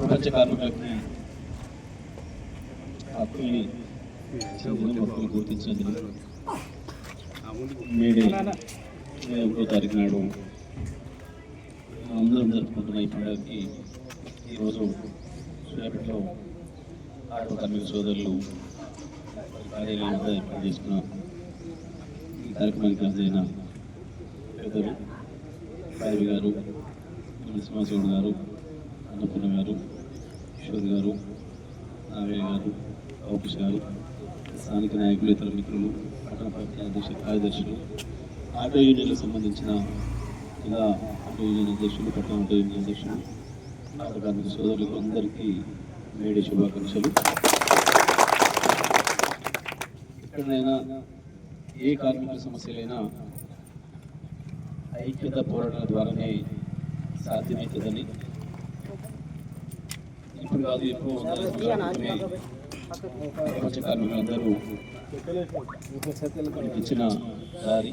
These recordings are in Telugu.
ప్రపంచ కార్మికులకి హక్కుల్ని గుర్తించినందుకు మేడే 1వ తారీఖు నాడు అందరం జరుపుకుంటున్న ఈ పండుగకి ఈరోజు సూర్యాపేటలో ఆటో కార్మిక సోదరులు కార్యాలయం వద్ద ఏర్పాటు చేసుకున్న ఈ కార్యక్రమానికి హాజరైన పెద్దలు రావి గారు, శ్రీనివాసగౌడ్ గారు, అన్నపూర్ణ గారు, కిషోర్ గారు, నాగయ్య గారు, అవకుష్ గారు, స్థానిక నాయకులు, ఇతర మిత్రులు, పట్టణ పార్టీ కార్యదర్శులు, ఆటో యూనియన్లకు సంబంధించిన జిల్లా ఆటో యూనియన్ అధ్యక్షులు, పట్టణ ఆటో యూనియన్ అధ్యక్షులు, ఆటో కార్మిక సోదరులకు అందరికీ మేడే శుభాకాంక్షలు. ఎక్కడైనా ఏ కార్మికుల సమస్యలైనా ఐక్యత పోరాటాల ద్వారానే సాధ్యమవుతుందని ఇప్పుడు కాదు ఎప్పుడు ప్రపంచ కార్మికులందరూ ఇచ్చిన దారి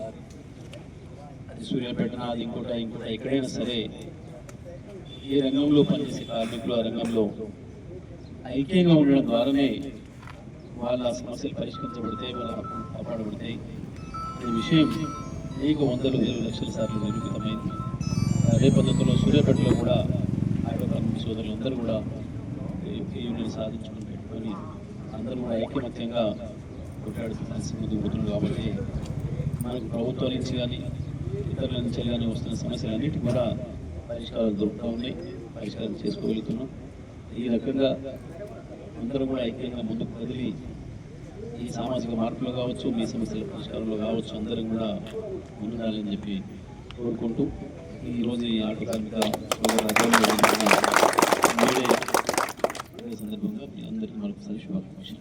అది సూర్యాపేటన అది ఇంకోట ఎక్కడైనా సరే ఏ రంగంలో పనిచేసే కార్మికులు ఆ రంగంలో ఐక్యంగా ఉండడం ద్వారానే వాళ్ళ సమస్యలు పరిష్కరించబడితే, వాళ్ళ హక్కులు కాపాడబడతాయి అనే విషయం అనేక వందలు వేల లక్షల సార్లు నిరూపితమైంది. అదే పద్ధతిలో సూర్యాపేటలో కూడా ఆటో కార్మిక సోదరులందరూ కూడా యూనియన్ సాధించుకుని పెట్టుకొని అందరూ కూడా ఐకమత్యంగా కొట్లాడుతున్న పరిస్థితి పోతున్నారు. కాబట్టి మనకు ప్రభుత్వం నుంచి కానీ ఇతరుల నుంచి కానీ వస్తున్న సమస్యలన్నిటి కూడా పరిష్కారాలు దొరుకుతూ ఉన్నాయి, పరిష్కారం చేసుకోగలుగుతున్నాం. ఈ రకంగా అందరూ కూడా ఐక్యంగా ముందుకు కదిలి ఈ సామాజిక మార్పులు కావచ్చు, మీ సమస్యల పరిష్కారంలో కావచ్చు, అందరం కూడా ముందుగాలని చెప్పి కోరుకుంటూ ఈరోజు ఈ ఆటో కార్మిక సందర్భంగా మీ అందరికీ మరొకసారి శుభాకాంక్షలు.